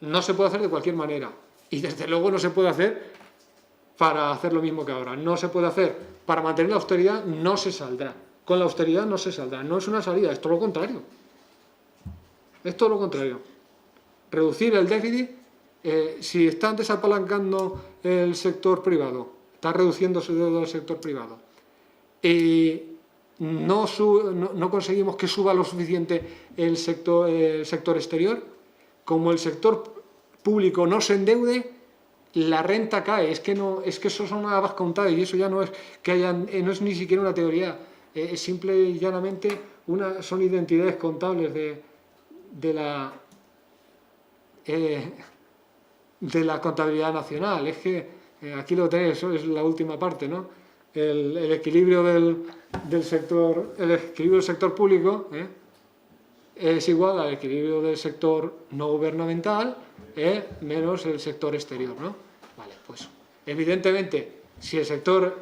no se puede hacer de cualquier manera. Y desde luego no se puede hacer para hacer lo mismo que ahora. No se puede hacer para mantener la austeridad, no se saldrá. Con la austeridad no se saldrá. No es una salida, es todo lo contrario. Es todo lo contrario. Reducir el déficit, si están desapalancando el sector privado, está reduciendo su deuda del sector privado, y no conseguimos que suba lo suficiente el sector exterior, como el sector público no se endeude, la renta cae. Es que eso son habas contadas, y eso ya no es no es ni siquiera una teoría, es simple y llanamente son identidades contables de la contabilidad nacional. Es que aquí lo tenéis, eso es la última parte, ¿no? El equilibrio del sector público es igual al equilibrio del sector no gubernamental menos el sector exterior, ¿no? Vale, pues evidentemente si el sector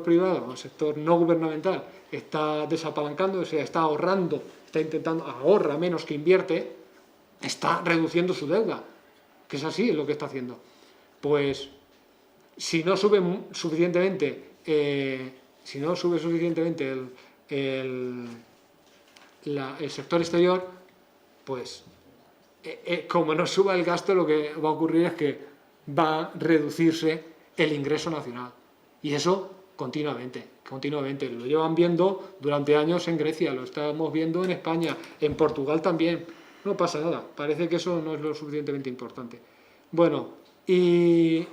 privado, el sector no gubernamental está desapalancando, o sea, está ahorrando, está intentando, ahorra menos que invierte, está reduciendo su deuda, que es así lo que está haciendo. Pues si no sube suficientemente el sector exterior, pues como no suba el gasto, lo que va a ocurrir es que va a reducirse el ingreso nacional. Y eso continuamente. Lo llevan viendo durante años en Grecia, lo estamos viendo en España, en Portugal también. No pasa nada, parece que eso no es lo suficientemente importante. Bueno, y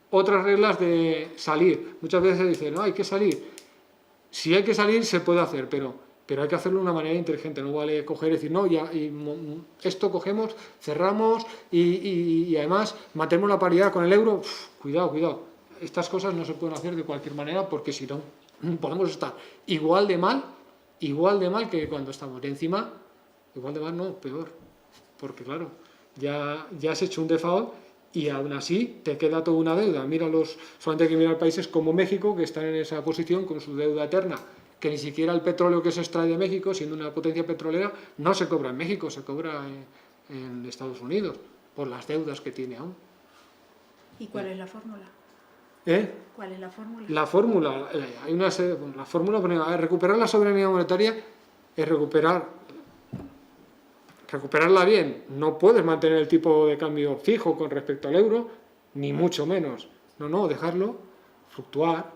otras reglas de salir. Muchas veces se dice, no, hay que salir. Si hay que salir, se puede hacer, pero hay que hacerlo de una manera inteligente. No vale coger y decir, no, esto cogemos, cerramos y además mantenemos la paridad con el euro. Cuidado. Estas cosas no se pueden hacer de cualquier manera, porque si no, podemos estar igual de mal que cuando estamos. Y encima, igual de mal no, peor. Porque claro, ya has hecho un default y aún así te queda toda una deuda. Solamente hay que mirar países como México, que están en esa posición con su deuda eterna, que ni siquiera el petróleo que se extrae de México, siendo una potencia petrolera, no se cobra en México, se cobra en Estados Unidos, por las deudas que tiene aún. ¿Y cuál es la fórmula? ¿Cuál es la fórmula? La fórmula, la fórmula, recuperar la soberanía monetaria es recuperarla bien. No puedes mantener el tipo de cambio fijo con respecto al euro, ni mucho menos. No, dejarlo fluctuar.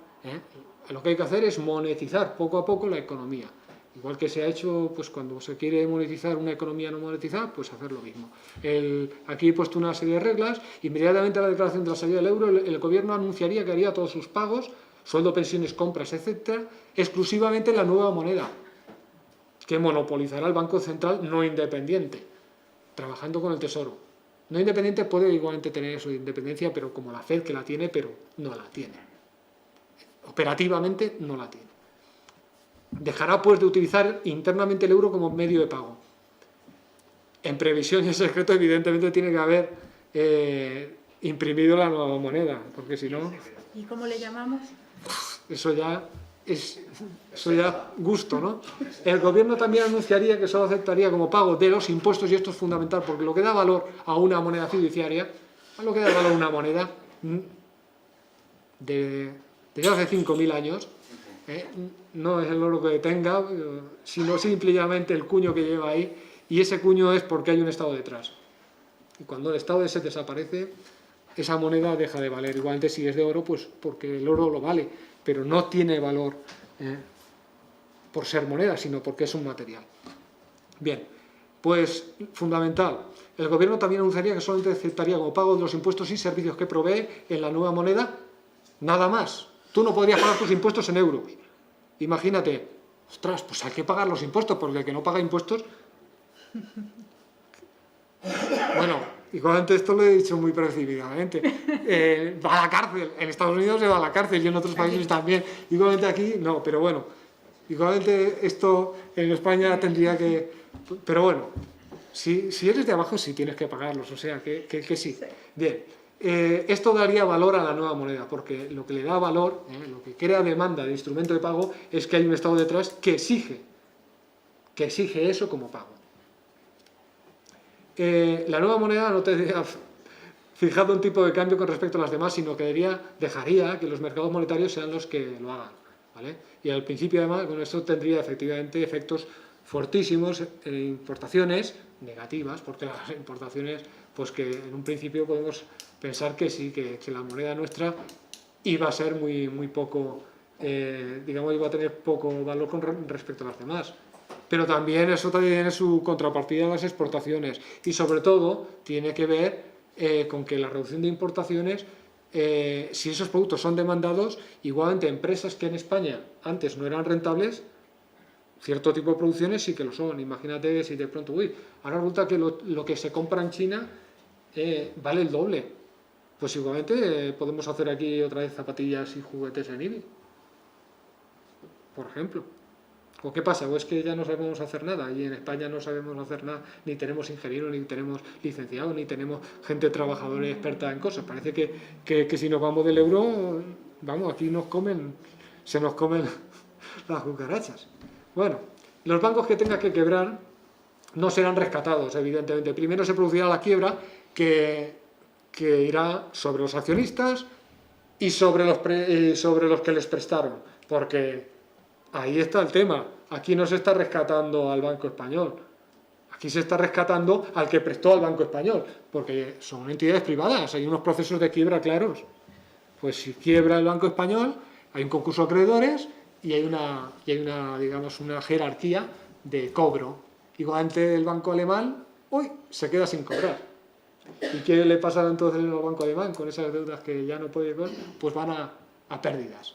Lo que hay que hacer es monetizar poco a poco la economía. Igual que se ha hecho, pues cuando se quiere monetizar una economía no monetizada, pues hacer lo mismo. Aquí he puesto una serie de reglas. Inmediatamente a la declaración de la salida del euro, el gobierno anunciaría que haría todos sus pagos, sueldo, pensiones, compras, etcétera, exclusivamente en la nueva moneda, que monopolizará el Banco Central no independiente, trabajando con el Tesoro. No independiente puede igualmente tener eso de independencia, pero como la FED, que la tiene, pero no la tiene. Operativamente no la tiene. Dejará pues de utilizar internamente el euro como medio de pago. En previsión y en secreto, evidentemente, tiene que haber imprimido la nueva moneda, porque si no... ¿Y cómo le llamamos? Eso ya gusto, ¿no? El gobierno también anunciaría que solo aceptaría como pago de los impuestos, y esto es fundamental, porque lo que da valor a una moneda fiduciaria, a lo que da valor a una moneda de hace 5.000 años, no es el oro que tenga, sino simplemente el cuño que lleva ahí, y ese cuño es porque hay un Estado detrás. Y cuando el Estado ese desaparece, esa moneda deja de valer. Igualmente si es de oro, pues porque el oro lo vale, pero no tiene valor por ser moneda, sino porque es un material. Bien, pues fundamental. El gobierno también anunciaría que solamente aceptaría como pago de los impuestos y servicios que provee en la nueva moneda, nada más. Tú no podrías pagar tus impuestos en euros. Imagínate, ostras, pues hay que pagar los impuestos, porque el que no paga impuestos... Bueno, igualmente esto lo he dicho muy precipitadamente. Va a la cárcel. En Estados Unidos se va a la cárcel y en otros países también. Igualmente aquí, no, pero bueno. Igualmente esto en España tendría que... Pero bueno, si eres de abajo sí tienes que pagarlos, o sea que sí. Bien. Esto daría valor a la nueva moneda, porque lo que le da valor, lo que crea demanda de instrumento de pago, es que hay un Estado detrás que exige eso como pago. la nueva moneda no tendría fijado un tipo de cambio con respecto a las demás, sino que dejaría que los mercados monetarios sean los que lo hagan, ¿vale? Y al principio, además, con esto tendría efectivamente efectos fortísimos en importaciones negativas, porque las importaciones, pues que en un principio podemos pensar que sí, que la moneda nuestra iba a ser muy poco, digamos, iba a tener poco valor con respecto a las demás. Pero también eso también tiene su contrapartida en las exportaciones, y sobre todo tiene que ver con que la reducción de importaciones, si esos productos son demandados, igualmente empresas que en España antes no eran rentables, cierto tipo de producciones sí que lo son. Imagínate si de pronto, ahora resulta que lo que se compra en China vale el doble. Pues igualmente podemos hacer aquí otra vez zapatillas y juguetes en eBay, por ejemplo. ¿O qué pasa? ¿O es que ya no sabemos hacer nada? Y en España no sabemos hacer nada, ni tenemos ingenieros, ni tenemos licenciados, ni tenemos gente trabajadora y experta en cosas. Parece que si nos vamos del euro, vamos, aquí se nos comen las cucarachas. Bueno, los bancos que tengan que quebrar no serán rescatados, evidentemente. Primero se producirá la quiebra que irá sobre los accionistas y sobre los que les prestaron, porque ahí está el tema. Aquí no se está rescatando al Banco Español. Aquí se está rescatando al que prestó al Banco Español, porque son entidades privadas, hay unos procesos de quiebra claros. Pues si quiebra el Banco Español, hay un concurso de acreedores y hay una digamos, una jerarquía de cobro. Igualmente el Banco Alemán, se queda sin cobrar. ¿Y qué le pasa entonces al Banco Alemán con esas deudas que ya no puede cobrar? Pues van a pérdidas.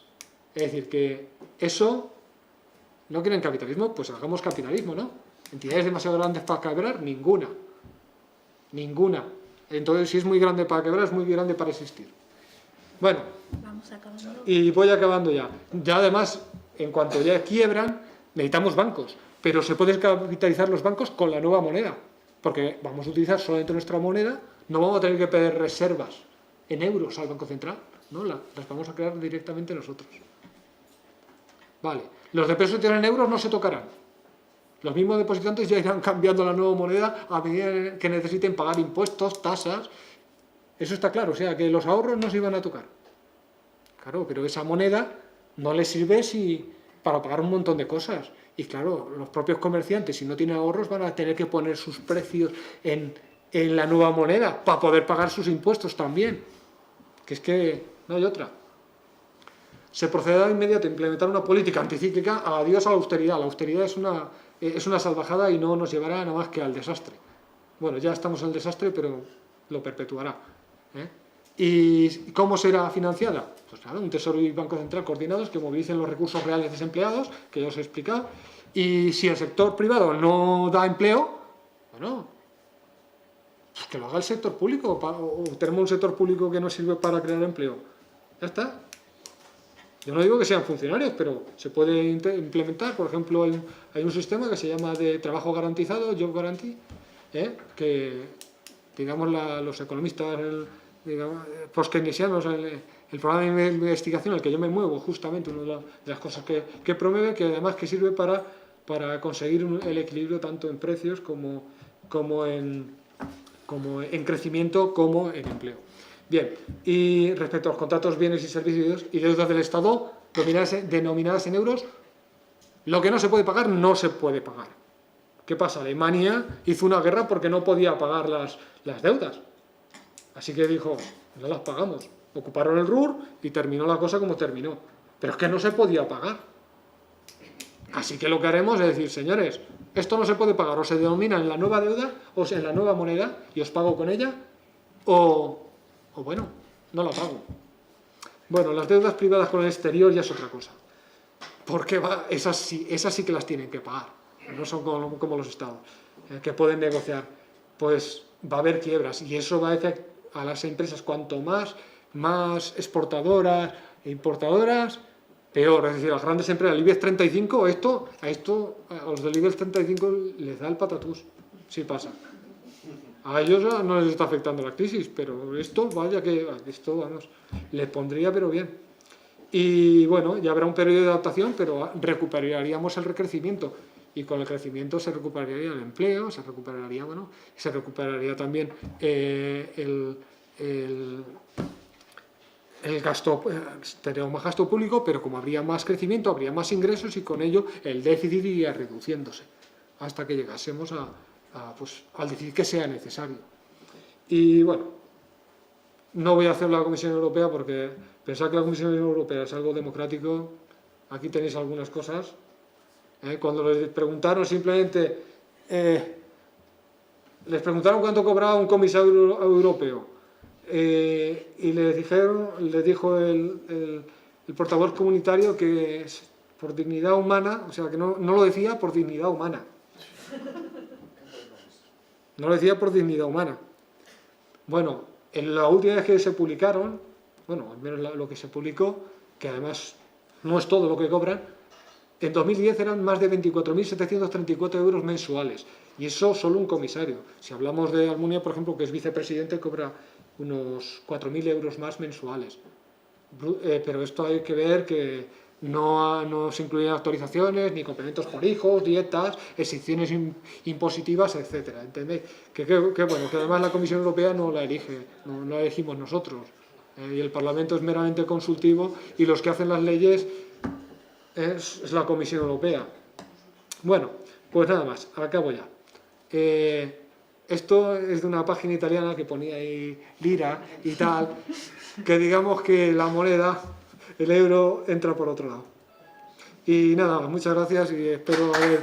Es decir, que eso... ¿No quieren capitalismo? Pues hagamos capitalismo, ¿no? ¿Entidades demasiado grandes para quebrar? Ninguna. Ninguna. Entonces, si es muy grande para quebrar, es muy grande para existir. Bueno, vamos acabando. Y voy acabando ya. Ya además, en cuanto ya quiebran, necesitamos bancos. Pero se pueden capitalizar los bancos con la nueva moneda. Porque vamos a utilizar solamente nuestra moneda, no vamos a tener que pedir reservas en euros al Banco Central, ¿no? Las vamos a crear directamente nosotros. Vale. Los depósitos en euros no se tocarán. Los mismos depositantes ya irán cambiando la nueva moneda a medida que necesiten pagar impuestos, tasas. Eso está claro, o sea, que los ahorros no se iban a tocar. Claro, pero esa moneda no les sirve para pagar un montón de cosas. Y claro, los propios comerciantes, si no tienen ahorros, van a tener que poner sus precios en la nueva moneda para poder pagar sus impuestos también. Que es que no hay otra. Se procederá de inmediato a implementar una política anticíclica. Adiós a la austeridad. La austeridad es una salvajada y no nos llevará nada más que al desastre. Bueno, ya estamos en el desastre, pero lo perpetuará. ¿Y cómo será financiada? Pues claro, un Tesoro y Banco Central coordinados que movilicen los recursos reales desempleados, que ya os he explicado. Y si el sector privado no da empleo, bueno, pues que lo haga el sector público, o tenemos un sector público que no sirve para crear empleo. Ya está. Yo no digo que sean funcionarios, pero se puede implementar. Por ejemplo, hay un sistema que se llama de trabajo garantizado, Job Guarantee, que, digamos, los economistas post-keynesianos, el programa de investigación al que yo me muevo, justamente, una de las cosas que promueve, que además que sirve para conseguir el equilibrio tanto en precios como en crecimiento, como en empleo. Bien, y respecto a los contratos, bienes y servicios y deudas del Estado denominadas en euros, lo que no se puede pagar, no se puede pagar. ¿Qué pasa? Alemania hizo una guerra porque no podía pagar las deudas. Así que dijo, no las pagamos. Ocuparon el Ruhr y terminó la cosa como terminó. Pero es que no se podía pagar. Así que lo que haremos es decir, señores, esto no se puede pagar, o se denomina en la nueva deuda, o en la nueva moneda, y os pago con ella, o bueno, no la pago. Bueno, las deudas privadas con el exterior ya es otra cosa. Porque esas sí que las tienen que pagar. No son como los estados, que pueden negociar. Pues va a haber quiebras, y eso va a afectar a las empresas. Cuanto más exportadoras e importadoras, peor. Es decir, a las grandes empresas, el IBEX 35, a los del IBEX 35 les da el patatús. Sí pasa. A ellos no les está afectando la crisis, pero esto, vamos, les pondría pero bien. Y bueno, ya habrá un periodo de adaptación, pero recuperaríamos el crecimiento. y con el crecimiento se recuperaría el empleo, se recuperaría, bueno, se recuperaría también el gasto, tendríamos más gasto público, pero como habría más crecimiento, habría más ingresos y con ello el déficit iría reduciéndose hasta que llegásemos pues, al déficit que sea necesario. Y bueno, no voy a hacer la Comisión Europea porque pensar que la Comisión Europea es algo democrático, aquí tenéis algunas cosas. Cuando les preguntaron simplemente, les preguntaron cuánto cobraba un comisario europeo y les dijo el portavoz comunitario que por dignidad humana, o sea que no lo decía por dignidad humana. No lo decía por dignidad humana. Bueno, en la última vez que se publicaron, bueno, al menos lo que se publicó, que además no es todo lo que cobran, en 2010 eran más de 24.734 euros mensuales. Y eso solo un comisario. Si hablamos de Almunia, por ejemplo, que es vicepresidente, cobra unos 4.000 euros más mensuales. Pero esto hay que ver que no se incluyen actualizaciones, ni complementos por hijos, dietas, exenciones impositivas, etc. ¿Entendéis? Que bueno, que además la Comisión Europea no la elige, no la elegimos nosotros. Y el Parlamento es meramente consultivo y los que hacen las leyes es la Comisión Europea. Bueno, pues nada más, acabo ya. Esto es de una página italiana que ponía ahí lira y tal, que digamos que la moneda, el euro, entra por otro lado. Y nada, muchas gracias y espero haber